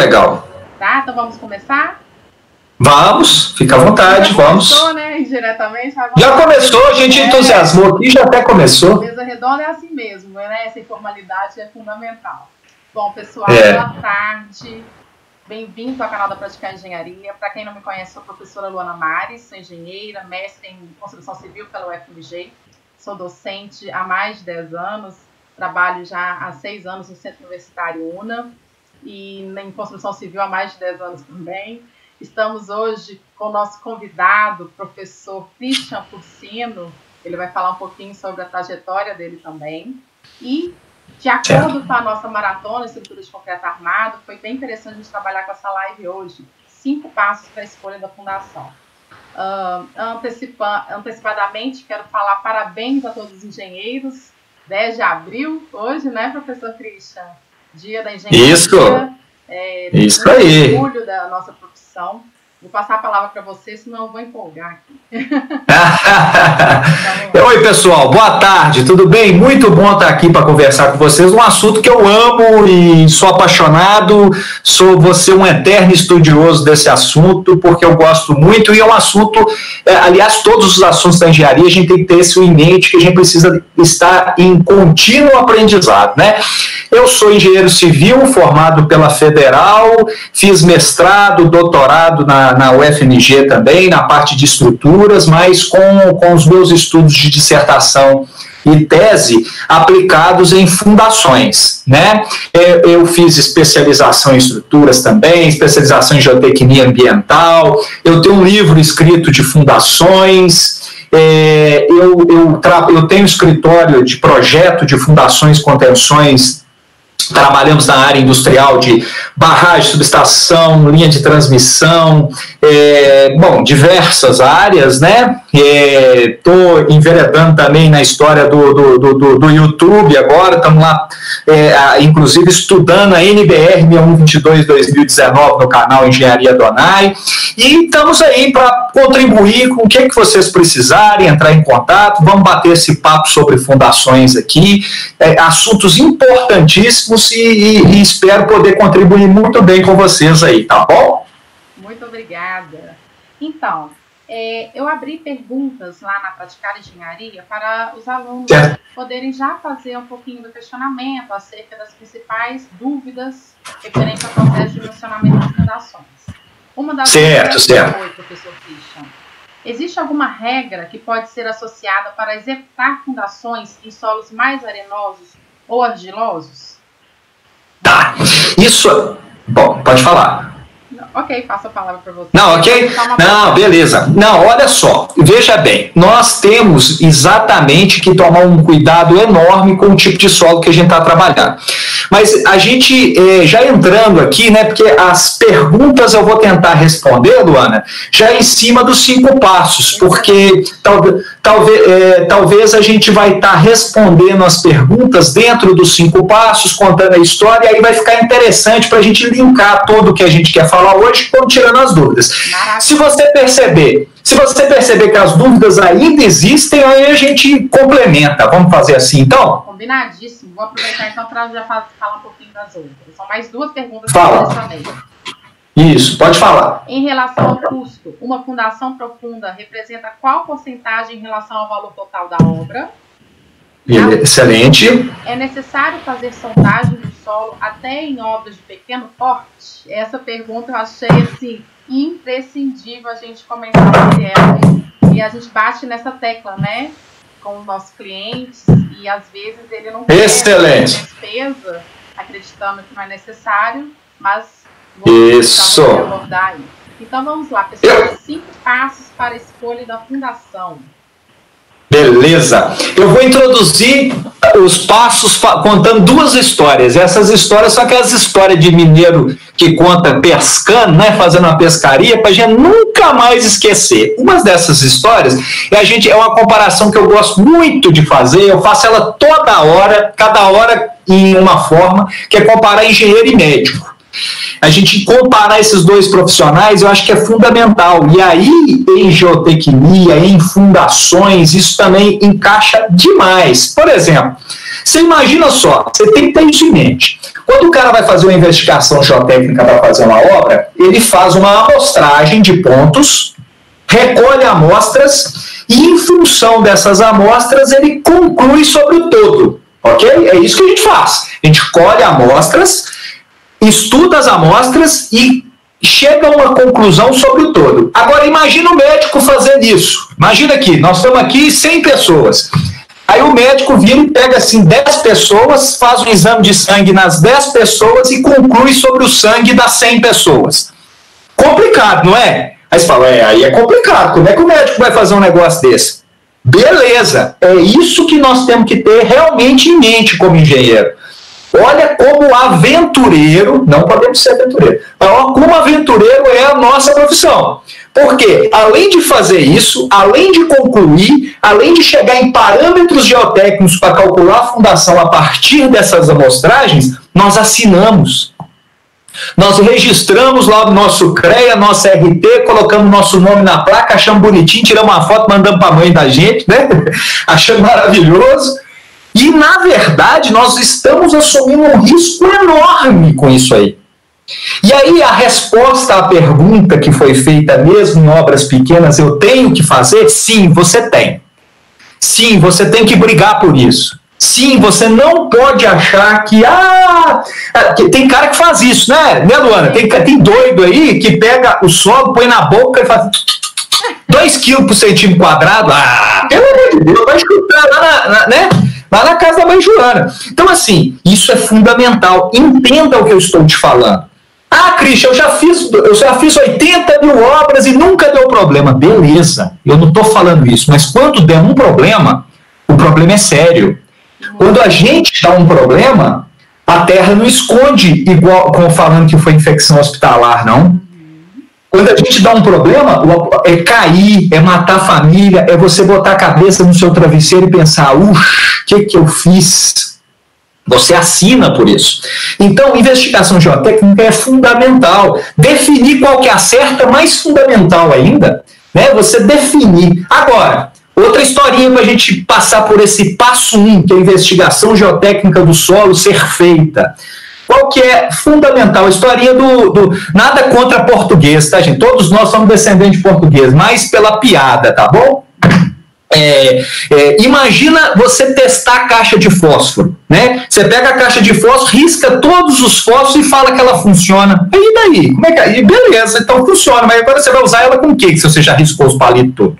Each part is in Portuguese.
legal. Tá, então vamos começar? Vamos, fica à vontade, vamos. Já começou, né, indiretamente. Já começou, a gente entusiasmou aqui, já até começou. Mesa redonda é assim mesmo, né? Essa informalidade é fundamental. Bom, pessoal, boa tarde. Bem-vindo ao canal da Praticar Engenharia. Para quem não me conhece, sou a professora Luana Mares, sou engenheira, mestre em construção civil pela UFMG. Sou docente há mais de 10 anos, trabalho já há 6 anos no Centro Universitário UNA e em construção civil há mais de 10 anos também. Estamos hoje com o nosso convidado, professor Christian Porcino. Ele vai falar um pouquinho sobre a trajetória dele também. E, de acordo com a nossa maratona Estrutura de Concreto Armado, foi bem interessante a gente trabalhar com essa live hoje. 5 passos para a escolha da fundação. Antecipadamente, quero falar parabéns a todos os engenheiros. 10 de abril, hoje, né, professor Christian? Dia da engenharia. Isso aí. Orgulho da nossa profissão. Vou passar a palavra para você, senão eu vou empolgar aqui. Oi, pessoal, boa tarde, tudo bem? Muito bom estar aqui para conversar com vocês. Um assunto que eu amo e sou apaixonado, vou ser um eterno estudioso desse assunto, porque eu gosto muito e é um assunto, aliás, todos os assuntos da engenharia, a gente tem que ter isso em mente, que a gente precisa estar em contínuo aprendizado, né? Eu sou engenheiro civil, formado pela Federal, fiz mestrado, doutorado na UFMG também, na parte de estruturas, mas com os meus estudos de dissertação e tese aplicados em fundações, né? Eu fiz especialização em estruturas também, especialização em geotecnia ambiental, eu tenho um livro escrito de fundações, eu tenho um escritório de projeto de fundações e contenções. Trabalhamos na área industrial de barragem, subestação, linha de transmissão, diversas áreas, né? Estou enveredando também na história do YouTube agora, estamos lá, inclusive, estudando a NBR 6122-2019 no canal Engenharia Donai, e estamos aí para contribuir com o que vocês precisarem, entrar em contato, vamos bater esse papo sobre fundações aqui, assuntos importantíssimos, e espero poder contribuir muito bem com vocês aí, tá bom? Muito obrigada. Então, eu abri perguntas lá na Praticar Engenharia para os alunos poderem já fazer um pouquinho do questionamento acerca das principais dúvidas referentes ao processo de dimensionamento das fundações. Uma das dúvidas foi, professor Christian, existe alguma regra que pode ser associada para executar fundações em solos mais arenosos ou argilosos? Tá, isso... Bom, pode falar. Ok, passo a palavra para você. Não, ok? Não, beleza. Não, olha só, veja bem, nós temos exatamente que tomar um cuidado enorme com o tipo de solo que a gente está trabalhando. Mas a gente, já entrando aqui, né, porque as perguntas eu vou tentar responder, Luana, já em cima dos 5 passos, porque talvez a gente vai estar respondendo as perguntas dentro dos 5 passos, contando a história, e aí vai ficar interessante para a gente linkar tudo o que a gente quer falar hoje, tirando as dúvidas. Se você perceber que as dúvidas ainda existem, aí a gente complementa. Vamos fazer assim, então? Combinadíssimo. Vou aproveitar então para já falar um pouquinho das outras. São mais 2 perguntas Fala. que eu também. Isso, pode falar. Em relação ao custo, uma fundação profunda representa qual porcentagem em relação ao valor total da obra? Excelente. É necessário fazer sondagem do solo até em obras de pequeno porte? Essa pergunta eu achei assim imprescindível a gente comentar sobre ela. E a gente bate nessa tecla, né? Com os nossos clientes, e às vezes ele não quer despesa, acreditando que não é necessário, mas vamos abordar aí. Então vamos lá, pessoal. 5 passos para a escolha da fundação. Beleza. Eu vou introduzir os passos contando 2 histórias. Essas histórias são aquelas histórias de mineiro que conta pescando, né, fazendo uma pescaria, para a gente nunca mais esquecer. Uma dessas histórias é uma comparação que eu gosto muito de fazer, eu faço ela toda hora, cada hora em uma forma, que é comparar engenheiro e médico. A gente comparar esses dois profissionais, eu acho que é fundamental. E aí, em geotecnia, em fundações, isso também encaixa demais. Por exemplo, você imagina só, você tem que ter isso em mente. Quando o cara vai fazer uma investigação geotécnica para fazer uma obra, ele faz uma amostragem de pontos, recolhe amostras e, em função dessas amostras, ele conclui sobre o todo. Ok? É isso que a gente faz. A gente colhe amostras, estuda as amostras e chega a uma conclusão sobre o todo. Agora, imagina o médico fazendo isso. Imagina aqui, nós estamos aqui 100 pessoas. Aí o médico vira e pega assim 10 pessoas, faz um exame de sangue nas 10 pessoas e conclui sobre o sangue das 100 pessoas. Complicado, não é? Aí você fala, aí é complicado. Como é que o médico vai fazer um negócio desse? Beleza, é isso que nós temos que ter realmente em mente como engenheiro. Olha como aventureiro, não podemos ser aventureiro, mas como aventureiro é a nossa profissão. Porque, além de fazer isso, além de concluir, além de chegar em parâmetros geotécnicos para calcular a fundação a partir dessas amostragens, nós assinamos. Nós registramos lá o nosso CREA, nosso RT, colocamos nosso nome na placa, achamos bonitinho, tiramos uma foto, mandamos para a mãe da gente, né? Achamos maravilhoso. E, na verdade, nós estamos assumindo um risco enorme com isso aí. E aí, a resposta à pergunta que foi feita mesmo em obras pequenas, eu tenho que fazer? Sim, você tem. Sim, você tem que brigar por isso. Sim, você não pode achar que... tem cara que faz isso, né Luana? Tem doido aí que pega o solo, põe na boca e faz... 2 quilos por centímetro quadrado? Pelo amor de Deus, vai chutar lá na casa da mãe Joana. Então, assim, isso é fundamental. Entenda o que eu estou te falando. Christian, eu já fiz 80 mil obras e nunca deu problema. Beleza, eu não estou falando isso, mas quando der um problema, o problema é sério. Quando a gente dá um problema, a terra não esconde igual como falando que foi infecção hospitalar, não. Quando a gente dá um problema, é cair, é matar a família, é você botar a cabeça no seu travesseiro e pensar, o que eu fiz? Você assina por isso. Então, investigação geotécnica é fundamental. Definir qual que é a certa, mais fundamental ainda, né? Você definir. Agora, outra historinha para a gente passar por esse passo 1, que é a investigação geotécnica do solo ser feita. Qual que é fundamental? A historinha do nada contra português, tá, gente? Todos nós somos descendentes de português, mas pela piada, tá bom? Imagina você testar a caixa de fósforo, né? Você pega a caixa de fósforo, risca todos os fósforos e fala que ela funciona. E daí? Como é que é? Beleza, então funciona, mas agora você vai usar ela com o quê? Se você já riscou os palitos todos?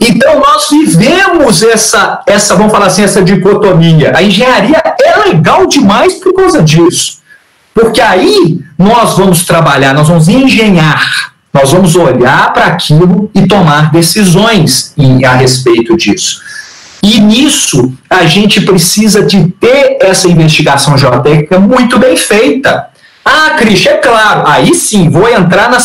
Então nós vivemos essa, vamos falar assim, essa dicotomia. A engenharia é legal demais por causa disso. Porque aí nós vamos trabalhar, nós vamos engenhar, nós vamos olhar para aquilo e tomar decisões a respeito disso. E nisso a gente precisa de ter essa investigação geotécnica muito bem feita. Christian, é claro, aí sim, vou entrar no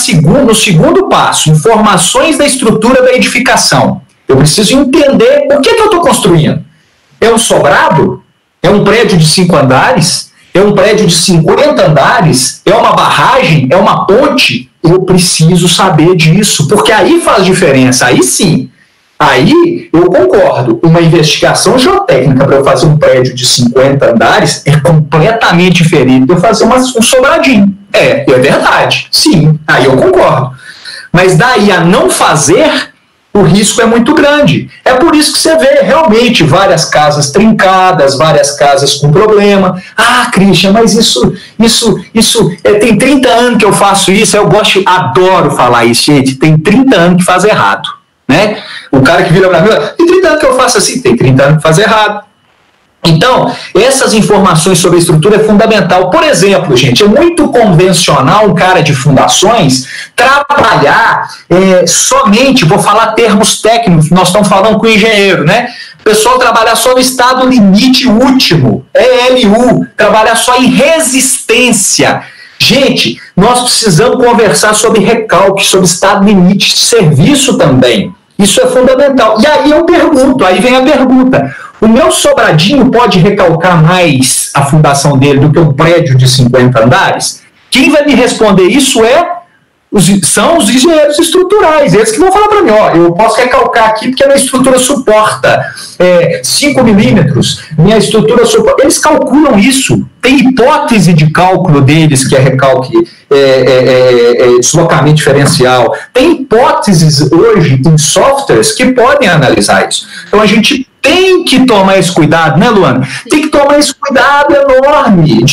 segundo passo, informações da estrutura da edificação. Eu preciso entender o que eu estou construindo. É um sobrado? É um prédio de 5 andares? É um prédio de 50 andares? É uma barragem? É uma ponte? Eu preciso saber disso, porque aí faz diferença, aí sim. Aí eu concordo, uma investigação geotécnica para eu fazer um prédio de 50 andares é completamente diferente de eu fazer um sobradinho. É verdade, sim, aí eu concordo. Mas daí a não fazer, o risco é muito grande. É por isso que você vê realmente várias casas trincadas, várias casas com problema. Christian, mas isso tem 30 anos que eu faço isso, adoro falar isso, gente, tem 30 anos que faz errado. Né? O cara que vira para mim, tem 30 anos que eu faço assim, tem 30 anos que faz errado. Então, essas informações sobre a estrutura é fundamental. Por exemplo, gente, é muito convencional um cara de fundações trabalhar somente, vou falar termos técnicos, nós estamos falando com o engenheiro, né? O pessoal trabalhar só no estado limite último, ELU, trabalhar só em resistência. Gente, nós precisamos conversar sobre recalque, sobre estado limite de serviço também. Isso é fundamental. E aí aí vem a pergunta. O meu sobradinho pode recalcar mais a fundação dele do que um prédio de 50 andares? Quem vai me responder isso são os engenheiros estruturais, eles que vão falar para mim, eu posso recalcar aqui porque a minha estrutura suporta 5 milímetros, minha estrutura suporta, eles calculam isso, tem hipótese de cálculo deles, que é recalque, deslocamento diferencial, tem hipóteses hoje em softwares que podem analisar isso, então a gente tem que tomar esse cuidado, né, Luana? Tem que tomar esse cuidado enorme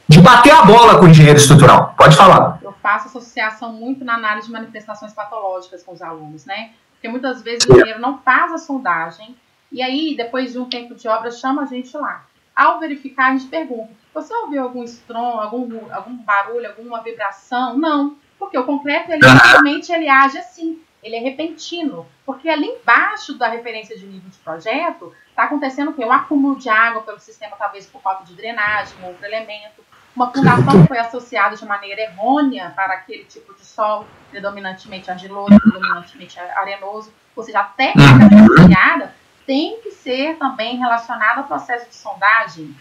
de bater a bola com o engenheiro estrutural. Pode falar. Eu faço associação muito na análise de manifestações patológicas com os alunos, né? Porque muitas vezes o engenheiro não faz a sondagem e aí, depois de um tempo de obra, chama a gente lá. Ao verificar, a gente pergunta, você ouviu algum estrondo, algum barulho, alguma vibração? Não, porque o concreto, realmente ele age assim, ele é repentino, porque ali embaixo da referência de nível de projeto, está acontecendo o quê? Um acúmulo de água pelo sistema, talvez por falta de drenagem, um outro elemento. Uma fundação que foi associada de maneira errônea para aquele tipo de solo, predominantemente argiloso, predominantemente arenoso, ou seja, a técnica associada tem que ser também relacionada ao processo de sondagem,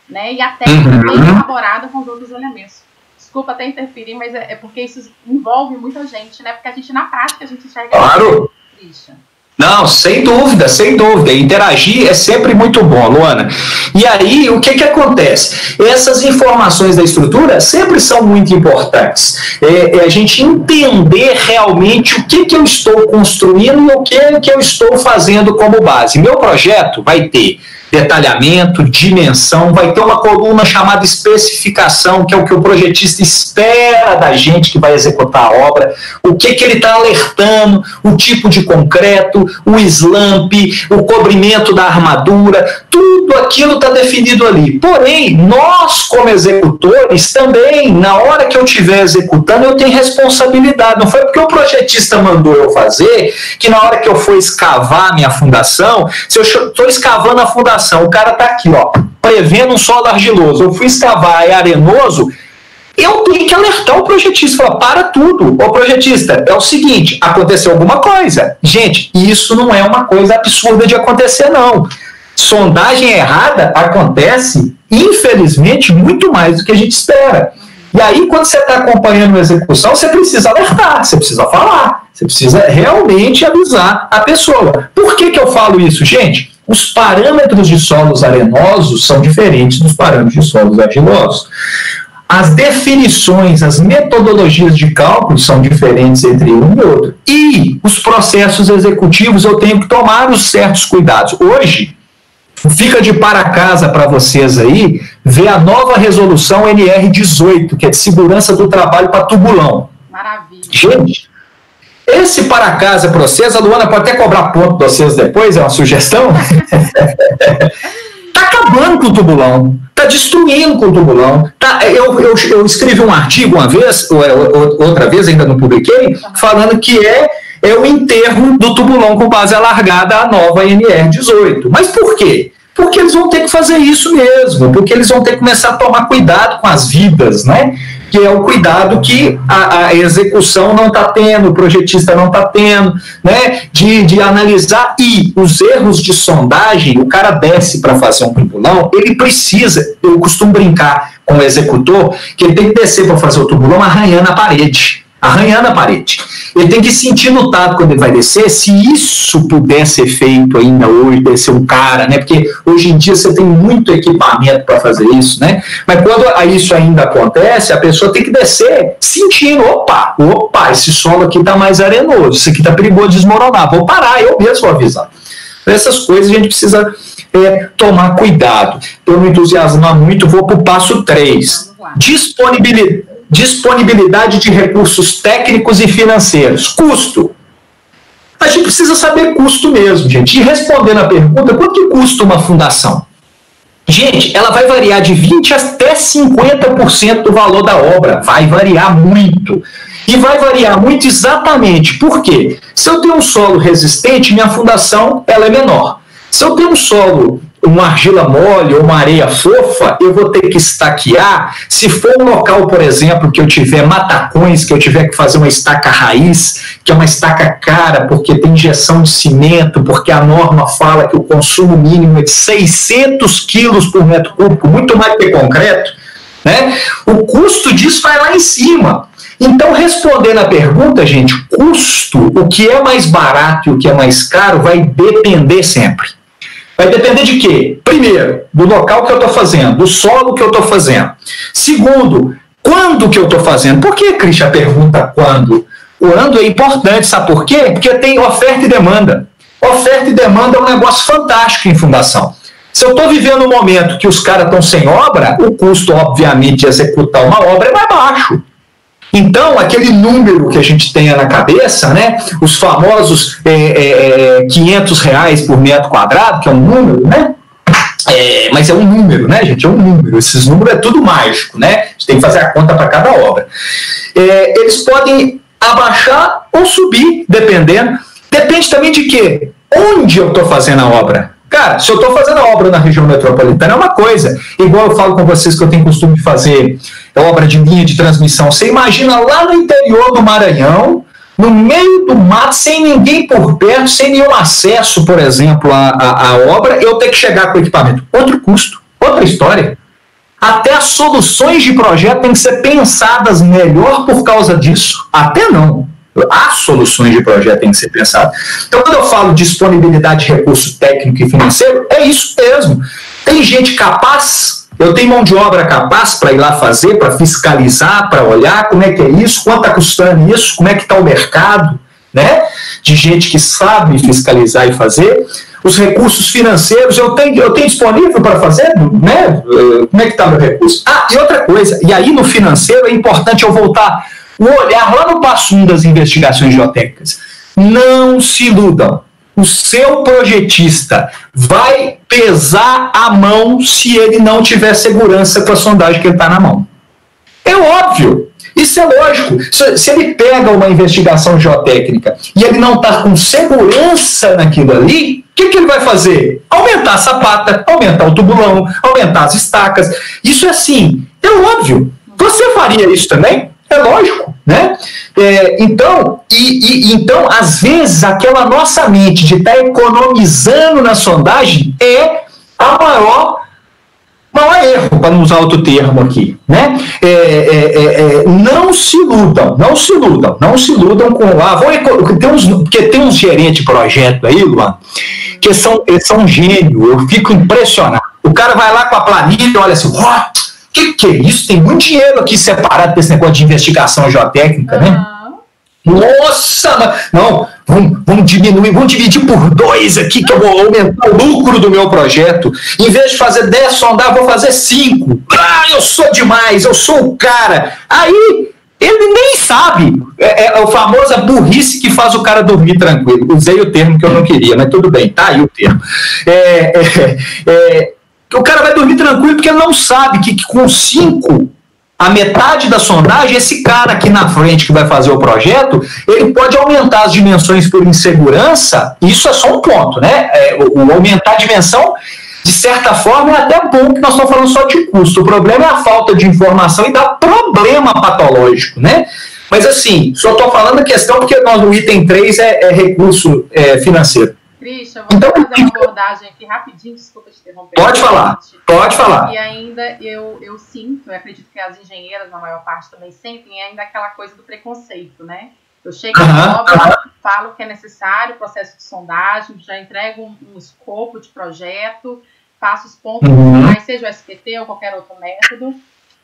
né? E a técnica bem elaborada com os outros elementos. Desculpa até interferir, mas é porque isso envolve muita gente, né? Porque a gente, na prática, a gente enxerga... Claro! Isso. Não, sem dúvida, sem dúvida. Interagir é sempre muito bom, Luana. E aí, o que acontece? Essas informações da estrutura sempre são muito importantes. A gente entender realmente o que eu estou construindo e o que eu estou fazendo como base. Meu projeto vai ter detalhamento, dimensão, vai ter uma coluna chamada especificação, que é o que o projetista espera da gente que vai executar a obra, o que ele está alertando, o tipo de concreto, o slump, o cobrimento da armadura, tudo aquilo está definido ali. Porém, nós como executores também, na hora que eu estiver executando, eu tenho responsabilidade. Não foi porque o projetista mandou eu fazer, que na hora que eu for escavar a minha fundação, se eu estou escavando a fundação, o cara está aqui, prevendo um solo argiloso, eu fui escavar, é arenoso, eu tenho que alertar o projetista, falar, para tudo, ô projetista, é o seguinte, aconteceu alguma coisa. Gente, isso não é uma coisa absurda de acontecer, não. Sondagem errada acontece, infelizmente, muito mais do que a gente espera. E aí, quando você está acompanhando a execução, você precisa alertar, você precisa falar, você precisa realmente avisar a pessoa. Por que eu falo isso, gente? Os parâmetros de solos arenosos são diferentes dos parâmetros de solos argilosos. As definições, as metodologias de cálculo são diferentes entre um e outro. E os processos executivos eu tenho que tomar os certos cuidados. Hoje, fica de para casa para vocês aí, ver a nova resolução NR18, que é de segurança do trabalho para tubulão. Maravilha. Gente, esse para casa para vocês, a Luana pode até cobrar ponto de vocês depois, é uma sugestão. Está acabando com o tubulão, está destruindo com o tubulão. Eu escrevi um artigo uma vez, outra vez ainda não publiquei, falando que é o enterro do tubulão com base alargada, a nova NR18. Mas por quê? Porque eles vão ter que fazer isso mesmo, porque eles vão ter que começar a tomar cuidado com as vidas, né? Que é o cuidado que a execução não está tendo, o projetista não está tendo, né? De analisar. E os erros de sondagem, o cara desce para fazer um tubulão, ele precisa, eu costumo brincar com o executor, que ele tem que descer para fazer o tubulão arranhando a parede. Ele tem que sentir no tato quando ele vai descer, se isso puder ser feito ainda hoje, descer um cara, né? Porque hoje em dia você tem muito equipamento para fazer isso, né? Mas quando isso ainda acontece, a pessoa tem que descer sentindo, opa, esse solo aqui está mais arenoso, isso aqui está perigoso de desmoronar, vou parar, eu mesmo vou avisar. Essas coisas a gente precisa tomar cuidado. Eu me entusiasmo muito, vou para o passo 3. Disponibilidade de recursos técnicos e financeiros. Custo. A gente precisa saber custo mesmo, gente. E respondendo a pergunta, quanto que custa uma fundação? Gente, ela vai variar de 20% até 50% do valor da obra. Vai variar muito. E vai variar muito exatamente. Por quê? Se eu tenho um solo resistente, minha fundação ela é menor. Se eu tenho um solo, uma argila mole ou uma areia fofa, eu vou ter que estaquear. Se for um local, por exemplo, que eu tiver matacões, que eu tiver que fazer uma estaca raiz, que é uma estaca cara, porque tem injeção de cimento, porque a norma fala que o consumo mínimo é de 600 quilos por metro cúbico, muito mais que concreto, né? O custo disso vai lá em cima. Então, respondendo a pergunta, gente, custo, o que é mais barato e o que é mais caro, vai depender sempre. Vai depender de quê? Primeiro, do local que eu estou fazendo, do solo que eu estou fazendo. Segundo, quando que eu estou fazendo? Por que, Cristian, pergunta quando? Quando é importante, sabe por quê? Porque tem oferta e demanda. Oferta e demanda é um negócio fantástico em fundação. Se eu estou vivendo um momento que os caras estão sem obra, o custo, obviamente, de executar uma obra é mais baixo. Então, aquele número que a gente tenha na cabeça, né, os famosos R$500 por metro quadrado, que é um número, né? Mas é um número, né, gente? É um número. Esses números é tudo mágico, né? A gente tem que fazer a conta para cada obra. Eles podem abaixar ou subir, dependendo. Depende também de quê? Onde eu estou fazendo a obra? Cara, se eu estou fazendo a obra na região metropolitana é uma coisa. Igual eu falo com vocês que eu tenho costume de fazer obra de linha de transmissão. Você imagina lá no interior do Maranhão, no meio do mato, sem ninguém por perto, sem nenhum acesso, por exemplo, à obra, eu ter que chegar com o equipamento. Outro custo, outra história. Até as soluções de projeto têm que ser pensadas melhor por causa disso. Até não. As soluções de projeto têm que ser pensadas. Então, quando eu falo disponibilidade de recurso técnico e financeiro, é isso mesmo. Tem gente capaz, eu tenho mão de obra capaz para ir lá fazer, para fiscalizar, para olhar como é que é isso, quanto está custando isso, como é que está o mercado, né? De gente que sabe fiscalizar e fazer. Os recursos financeiros eu tenho disponível para fazer, né? Como é que está o meu recurso? E outra coisa, e aí no financeiro é importante eu voltar o olhar lá no passo 1 das investigações geotécnicas. Não se iludam. O seu projetista vai pesar a mão se ele não tiver segurança com a sondagem que ele está na mão. É óbvio. Isso é lógico. Se ele pega uma investigação geotécnica e ele não está com segurança naquilo ali, o que ele vai fazer? Aumentar a sapata, aumentar o tubulão, aumentar as estacas. Isso é assim. É óbvio. Você faria isso também? É lógico, né? Então, às vezes, aquela nossa mente de estar economizando na sondagem é a maior erro, para não usar outro termo aqui, né? Não se iludam com... porque tem uns gerentes de projeto aí, Luan, que eles são gênios, eu fico impressionado. O cara vai lá com a planilha, olha assim, que é isso? Tem muito dinheiro aqui separado desse negócio de investigação geotécnica, né? Nossa, não, vamos diminuir, vamos dividir por 2 aqui, que eu vou aumentar o lucro do meu projeto. Em vez de fazer 10 sondagens, vou fazer 5. Eu sou demais, eu sou o cara. Aí, ele nem sabe. É o famoso burrice que faz o cara dormir tranquilo. Usei o termo que eu não queria, mas tudo bem, tá aí o termo. O cara vai dormir tranquilo porque ele não sabe que com 5, a metade da sondagem, esse cara aqui na frente que vai fazer o projeto, ele pode aumentar as dimensões por insegurança, isso é só um ponto, né? O aumentar a dimensão, de certa forma, é até bom que nós estamos falando só de custo. O problema é a falta de informação e dá problema patológico, né? Mas assim, só estou falando a questão porque no item 3 é recurso financeiro. Christian, vou fazer uma abordagem aqui rapidinho, desculpa te interromper. Pode falar. E ainda eu sinto, eu acredito que as engenheiras, na maior parte, também sentem ainda aquela coisa do preconceito, né? Eu chego na obra, falo que é necessário o processo de sondagem, já entrego um escopo de projeto, faço os pontos finais, seja o SPT ou qualquer outro método.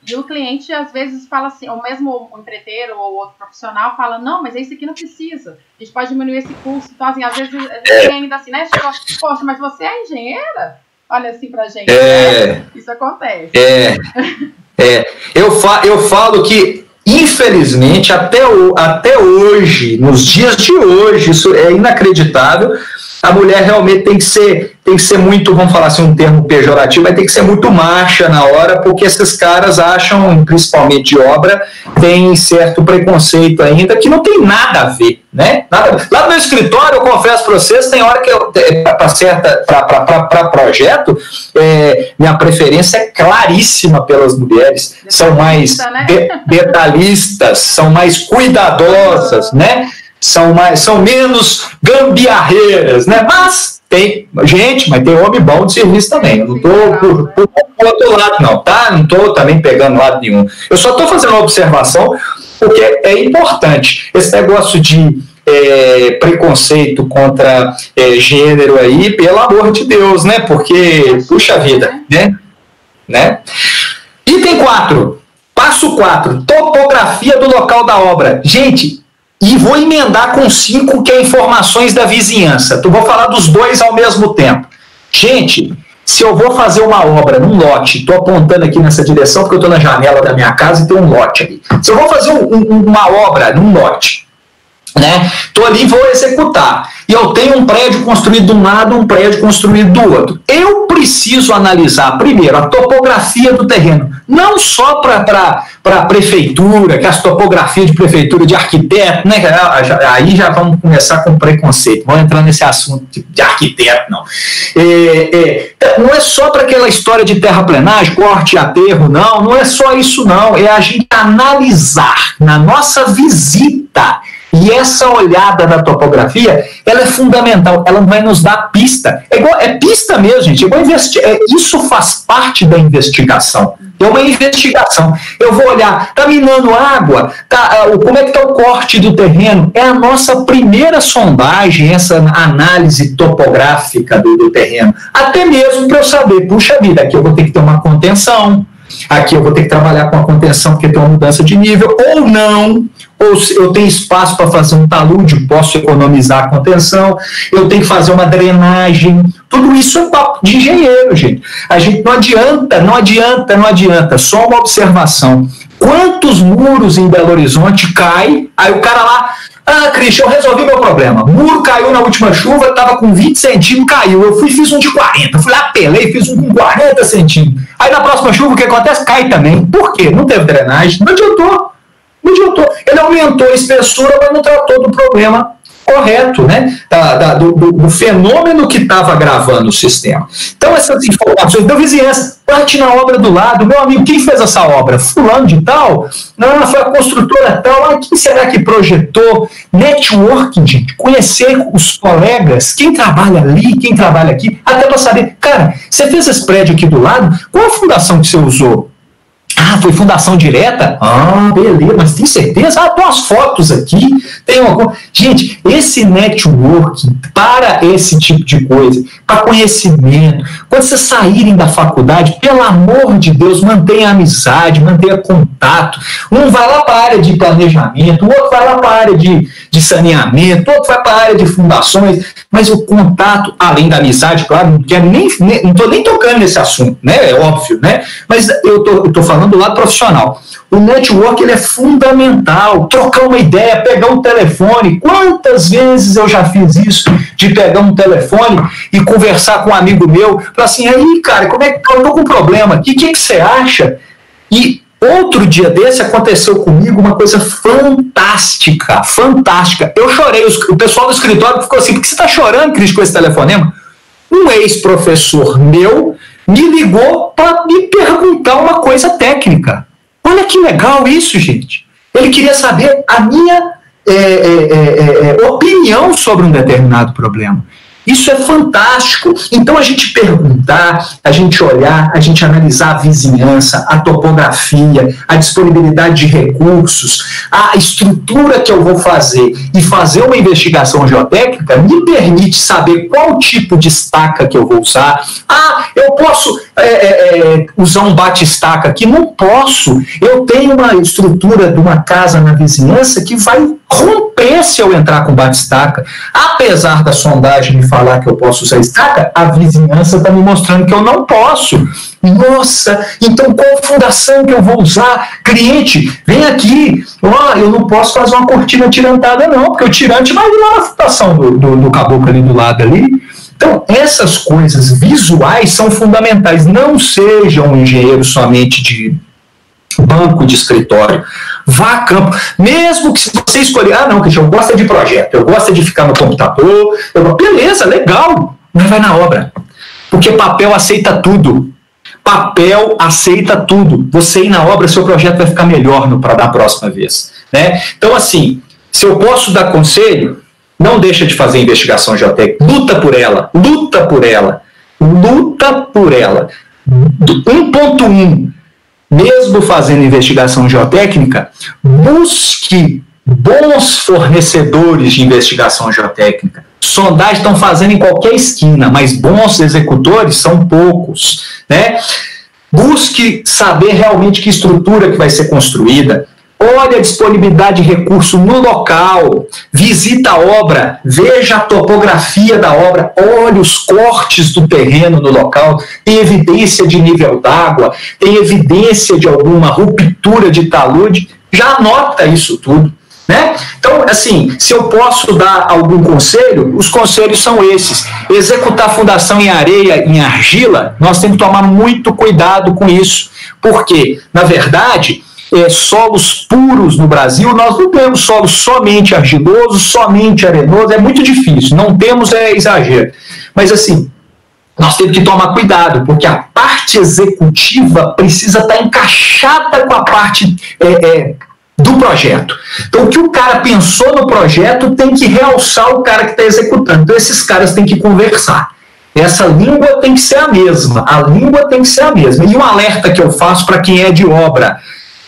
E o cliente, às vezes, fala assim, ou mesmo o empreiteiro ou outro profissional fala, não, mas esse aqui não precisa, a gente pode diminuir esse custo. Então, assim, às vezes, tem ainda assim, né? Poxa, mas você é engenheira? Olha assim pra gente, né? Isso acontece. Eu falo que, infelizmente, até hoje, nos dias de hoje, isso é inacreditável, a mulher realmente tem que ser muito, vamos falar assim, um termo pejorativo, mas tem que ser muito macha na hora, porque esses caras acham, principalmente de obra, tem certo preconceito ainda, que não tem nada a ver, né? Lá no meu escritório, eu confesso para vocês, tem hora que para projeto, minha preferência é claríssima pelas mulheres, são mais detalhistas, são mais cuidadosas, né? São menos gambiarreiras, né? Mas Tem gente, mas tem homem bom de serviço também. Eu não estou por outro lado, não, tá? Não estou também pegando lado nenhum. Eu só estou fazendo uma observação, porque é importante. Esse negócio de preconceito contra gênero aí, pelo amor de Deus, né? Porque, puxa vida, né? Item 4. Passo 4. Topografia do local da obra. Gente, e vou emendar com 5, que é informações da vizinhança. Eu vou falar dos dois ao mesmo tempo. Gente, se eu vou fazer uma obra num lote, estou apontando aqui nessa direção porque eu estou na janela da minha casa e tem um lote ali. Se eu vou fazer uma obra num lote, né? Estou ali e vou executar. E eu tenho um prédio construído de um lado, um prédio construído do outro. Eu preciso analisar, primeiro, a topografia do terreno. Não só para a prefeitura, que as topografias de prefeitura, de arquiteto, né? Aí já vamos começar com preconceito. Vamos entrar nesse assunto de arquiteto, não. Não é só para aquela história de terraplenagem, corte e aterro, não. Não é só isso, não. É a gente analisar na nossa visita. E essa olhada da topografia, ela é fundamental, ela vai nos dar pista. É pista mesmo, gente. Isso faz parte da investigação. É uma investigação. Eu vou olhar, está minando água? Como é que está o corte do terreno? É a nossa primeira sondagem, essa análise topográfica do terreno. Até mesmo para eu saber, puxa vida, aqui eu vou ter que ter uma contenção, aqui eu vou ter que trabalhar com a contenção porque tem uma mudança de nível, ou não. Ou eu tenho espaço para fazer um talude, posso economizar a contenção, eu tenho que fazer uma drenagem, tudo isso é papo de engenheiro, gente. A gente não adianta, só uma observação. Quantos muros em Belo Horizonte caem, aí o cara lá, Cristian, eu resolvi meu problema, o muro caiu na última chuva, estava com 20 centímetros, caiu, eu fiz um de 40, fui lá, pelei, fiz um com 40 centímetros, aí na próxima chuva o que acontece? Cai também. Por quê? Não teve drenagem, não adiantou. Ele aumentou a espessura, mas não tratou do problema correto, né? Do fenômeno que estava agravando o sistema. Então, essas informações da vizinhança, parte na obra do lado, meu amigo, quem fez essa obra? Fulano de tal? Não, foi a construtora tal. Quem será que projetou? Networking, gente, conhecer os colegas, quem trabalha ali, quem trabalha aqui, até para saber, cara, você fez esse prédio aqui do lado, qual a fundação que você usou? Foi fundação direta? Beleza, mas tem certeza? Tem umas fotos aqui, tem uma... Gente, esse networking para esse tipo de coisa, para conhecimento, quando vocês saírem da faculdade, pelo amor de Deus, mantenha amizade, mantenha contato. Um vai lá para a área de planejamento, o outro vai lá para a área de saneamento, o outro vai para a área de fundações, mas o contato, além da amizade, claro, não estou nem tocando nesse assunto, né? É óbvio, né? Mas eu estou falando do lado profissional. O network, ele é fundamental. Trocar uma ideia, pegar um telefone. Quantas vezes eu já fiz isso, de pegar um telefone e conversar com um amigo meu, falar assim, aí, cara, como é que eu estou com um problema aqui, o que você acha? E outro dia desse aconteceu comigo uma coisa fantástica. Eu chorei, o pessoal do escritório ficou assim, por que você está chorando, Cris, com esse telefonema? Um ex-professor meu me ligou para me perguntar uma coisa técnica. Olha que legal isso, gente. Ele queria saber a minha opinião sobre um determinado problema. Isso é fantástico. Então, a gente perguntar, a gente olhar, a gente analisar a vizinhança, a topografia, a disponibilidade de recursos, a estrutura que eu vou fazer e fazer uma investigação geotécnica me permite saber qual tipo de estaca que eu vou usar. Eu posso usar um bate-estaca aqui? Não posso. Eu tenho uma estrutura de uma casa na vizinhança que vai romper se eu entrar com bate-estaca. Apesar da sondagem me falar que eu posso usar estaca, a vizinhança está me mostrando que eu não posso. Nossa, então qual fundação que eu vou usar? Cliente, vem aqui. Eu não posso fazer uma cortina tirantada não, porque o tirante vai lá na fundação do caboclo ali do lado ali. Então, essas coisas visuais são fundamentais. Não sejam engenheiros somente de banco de escritório. Vá a campo. Mesmo que se você escolher, não, que eu gosto de projeto, eu gosto de ficar no computador, beleza, legal, mas vai na obra. Porque papel aceita tudo. Papel aceita tudo. Você ir na obra, seu projeto vai ficar melhor da próxima vez. Né? Então, assim, se eu posso dar conselho, não deixa de fazer investigação geotécnica, luta por ela, luta por ela, luta por ela. 1.1, mesmo fazendo investigação geotécnica, busque bons fornecedores de investigação geotécnica. Sondagem estão fazendo em qualquer esquina, mas bons executores são poucos, né? Busque saber realmente que estrutura que vai ser construída. Olhe a disponibilidade de recurso no local, visita a obra, veja a topografia da obra, olhe os cortes do terreno no local, tem evidência de nível d'água, tem evidência de alguma ruptura de talude, já anota isso tudo, né? Então, assim, se eu posso dar algum conselho, os conselhos são esses. Executar fundação em areia, em argila, nós temos que tomar muito cuidado com isso, porque, na verdade, solos puros no Brasil, nós não temos solo somente argiloso, somente arenoso, é muito difícil, não temos exagero. Mas assim, nós temos que tomar cuidado, porque a parte executiva precisa estar encaixada com a parte do projeto. Então, o que o cara pensou no projeto tem que realçar o cara que está executando. Então, esses caras têm que conversar. Essa língua tem que ser a mesma, a língua tem que ser a mesma. E um alerta que eu faço para quem é de obra: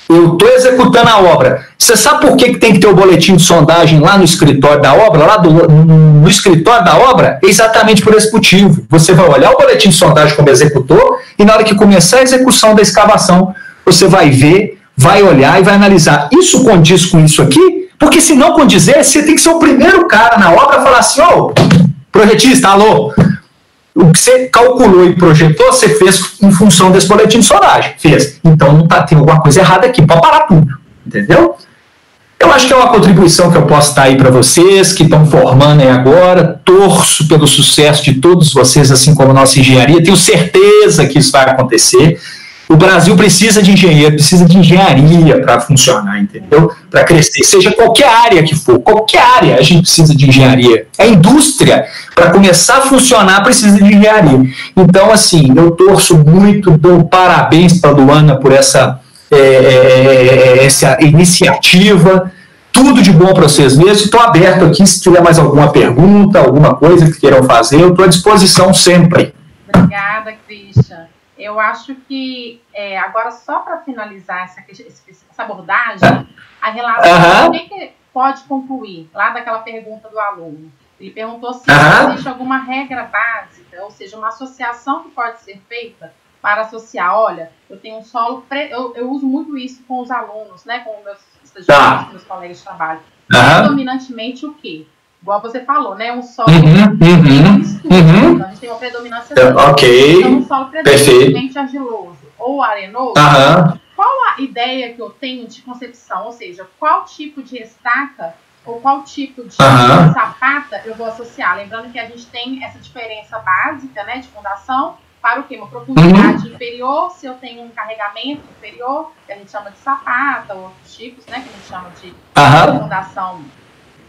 eu estou executando a obra. Você sabe por que tem que ter o boletim de sondagem lá no escritório da obra? Lá no escritório da obra, é exatamente por esse motivo. Você vai olhar o boletim de sondagem como executor e na hora que começar a execução da escavação, você vai ver, vai olhar e vai analisar. Isso condiz com isso aqui? Porque se não condizer, você tem que ser o primeiro cara na obra a falar assim: ô, projetista, alô, o que você calculou e projetou, você fez em função desse boletim de sondagem. Fez. Então não tem alguma coisa errada aqui, pode parar tudo. Entendeu? Eu acho que é uma contribuição que eu posso dar aí para vocês, que estão formando aí agora. Torço pelo sucesso de todos vocês, assim como a nossa engenharia. Tenho certeza que isso vai acontecer. O Brasil precisa de engenheiro, precisa de engenharia para funcionar, entendeu? Para crescer, seja qualquer área que for, qualquer área a gente precisa de engenharia. A indústria, para começar a funcionar, precisa de engenharia. Então, assim, eu torço muito, dou parabéns para a Luana por essa iniciativa. Tudo de bom para vocês mesmos. Estou aberto aqui, se tiver mais alguma pergunta, alguma coisa que queiram fazer, eu estou à disposição sempre. Obrigada, Christian. Eu acho que, agora, só para finalizar essa abordagem, a relação, o que pode concluir lá daquela pergunta do aluno? Ele perguntou se existe alguma regra básica, ou seja, uma associação que pode ser feita para associar. Olha, eu tenho um solo, eu uso muito isso com os alunos, né, com meus estagiários, com meus colegas de trabalho. Predominantemente o quê? Igual você falou, né? Um solo então a gente tem uma predominância então, um solo predominantemente argiloso ou arenoso. Qual a ideia que eu tenho de concepção? Ou seja, qual tipo de estaca ou qual tipo de sapata eu vou associar? Lembrando que a gente tem essa diferença básica, né, de fundação para o quê? Uma profundidade inferior, se eu tenho um carregamento inferior, que a gente chama de sapata, ou outros tipos, né, que a gente chama de fundação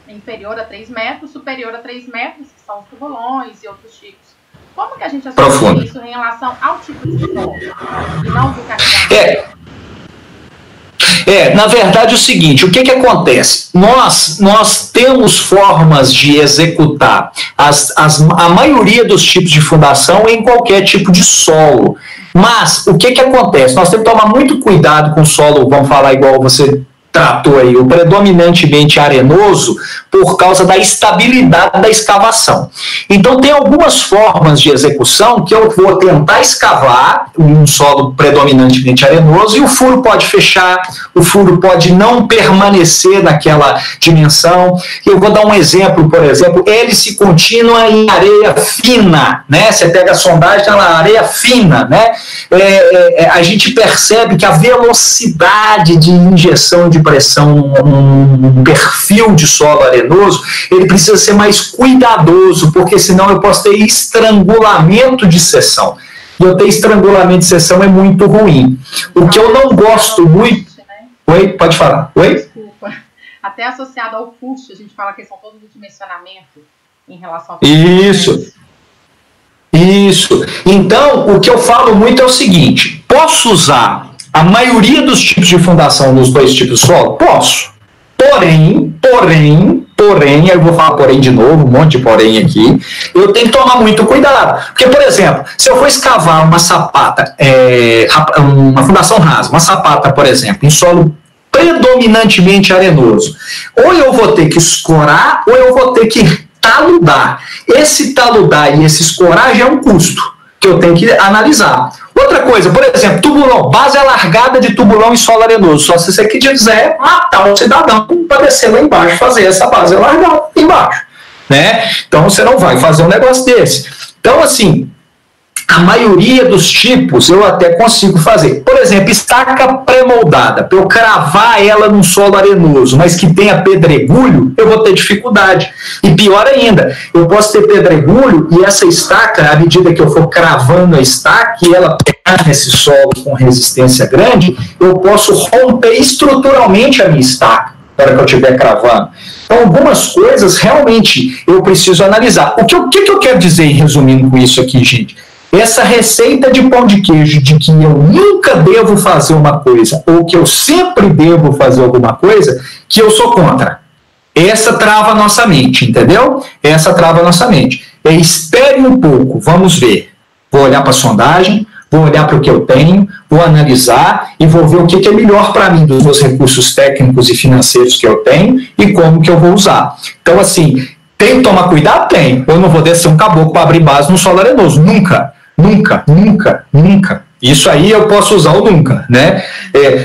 inferior a 3 metros, superior a 3 metros, que são os tubolões e outros tipos. Como que a gente associa isso em relação ao tipo de solo e não do carregamento? Na verdade, é o seguinte, o que acontece? Nós temos formas de executar a maioria dos tipos de fundação em qualquer tipo de solo. Mas, o que acontece? Nós temos que tomar muito cuidado com o solo, vamos falar igual você tratou aí, o predominantemente arenoso, por causa da estabilidade da escavação. Então, tem algumas formas de execução que eu vou tentar escavar um solo predominantemente arenoso e o furo pode fechar, o furo pode não permanecer naquela dimensão. Eu vou dar um exemplo, por exemplo, hélice contínua em areia fina, né? Você pega a sondagem, tá lá, areia fina, né? A gente percebe que a velocidade de injeção de pressão num perfil de solo arenoso, ele precisa ser mais cuidadoso, porque senão eu posso ter estrangulamento de seção. E eu ter estrangulamento de seção é muito ruim. O que eu não gosto muito... Oi, pode falar. Oi? Desculpa. Até associado ao custo, a gente fala que são todos de dimensionamento em relação ao... Isso. Então, o que eu falo muito é o seguinte: posso usar a maioria dos tipos de fundação nos 2 tipos de solo? Posso. Porém, porém, eu vou falar porém de novo, um monte de porém aqui, eu tenho que tomar muito cuidado. Porque, por exemplo, se eu for escavar uma sapata, uma fundação rasa, uma sapata, por exemplo, em solo predominantemente arenoso, ou eu vou ter que escorar, ou eu vou ter que taludar. Esse taludar e esse escorar já é um custo que eu tenho que analisar. Outra coisa, por exemplo, tubulão, base alargada de tubulão em solo arenoso. Só se você quiser matar um cidadão para descer lá embaixo, fazer essa base alargada embaixo, né? Então você não vai fazer um negócio desse. Então, assim, a maioria dos tipos eu até consigo fazer. Por exemplo, estaca pré-moldada, para eu cravar ela num solo arenoso, mas que tenha pedregulho, eu vou ter dificuldade. E pior ainda, eu posso ter pedregulho e essa estaca, à medida que eu for cravando a estaca e ela pegar nesse solo com resistência grande, eu posso romper estruturalmente a minha estaca na hora que eu estiver cravando. Então, algumas coisas realmente eu preciso analisar. O que eu quero dizer, resumindo com isso aqui, gente? Essa receita de pão de queijo de que eu nunca devo fazer uma coisa ou que eu sempre devo fazer alguma coisa, que eu sou contra. Essa trava a nossa mente, entendeu? Essa trava a nossa mente. Espere um pouco, vamos ver. Vou olhar para a sondagem, vou olhar para o que eu tenho, vou analisar e vou ver o que é melhor para mim dos meus recursos técnicos e financeiros que eu tenho e como que eu vou usar. Então, assim, tem que tomar cuidado? Tem. Eu não vou descer um caboclo para abrir base no solo arenoso, nunca. Nunca, nunca, nunca. Isso aí eu posso usar o nunca, né?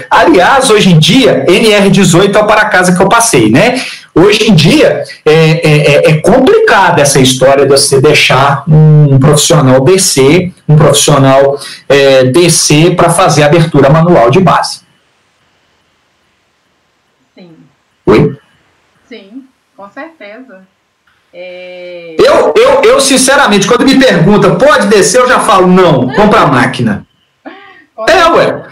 Aliás, hoje em dia, NR18 é o para casa que eu passei, né? Hoje em dia, é complicado essa história de você deixar um profissional descer, para fazer a abertura manual de base. Sim. Oi? Sim, com certeza. Eu, sinceramente, quando me perguntam, pode descer, eu já falo, não, compra a máquina. Ué.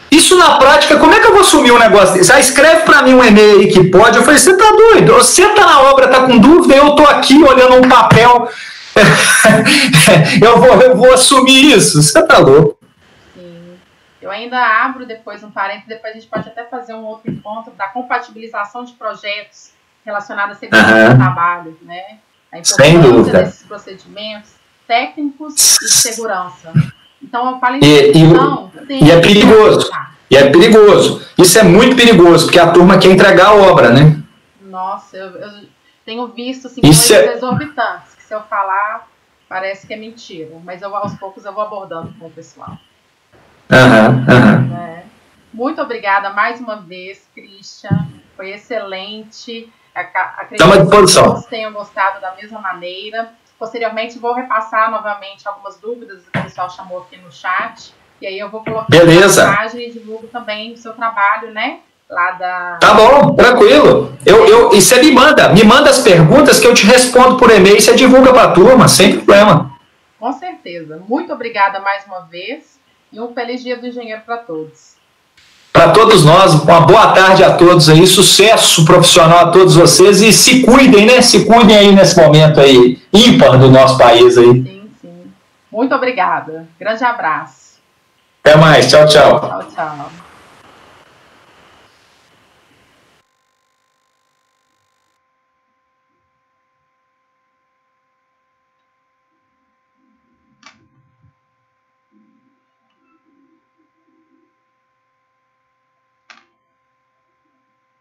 Isso na prática, como é que eu vou assumir um negócio desse? Escreve para mim um e-mail aí que pode. Eu falei, você tá doido? Você tá na obra, tá com dúvida, eu tô aqui olhando um papel. eu vou assumir isso. Você tá louco. Sim. Eu ainda abro depois um parênteses, depois a gente pode até fazer um outro encontro da compatibilização de projetos relacionado à segurança do trabalho, né? A importância desses procedimentos técnicos e de segurança. Então, eu falo em e é perigoso. E é perigoso. Isso é muito perigoso, porque a turma quer entregar a obra, né? Nossa, eu tenho visto assim, coisas exorbitantes, que se eu falar, parece que é mentira. Mas aos poucos eu vou abordando com o pessoal. Muito obrigada mais uma vez, Christian. Foi excelente. Acredito que todos tenham gostado da mesma maneira. Posteriormente, vou repassar novamente algumas dúvidas que o pessoal chamou aqui no chat. E aí eu vou colocar a mensagem e divulgo também o seu trabalho, né? Lá da... Tá bom, tranquilo. E você me manda as perguntas que eu te respondo por e-mail e você divulga para a turma, sem problema. Com certeza. Muito obrigada mais uma vez e um feliz dia do engenheiro para todos. Para todos nós, uma boa tarde a todos aí, sucesso profissional a todos vocês e se cuidem, né? Se cuidem aí nesse momento aí ímpar do nosso país aí. Sim, sim. Muito obrigada. Grande abraço. Até mais. Tchau, tchau. Tchau, tchau.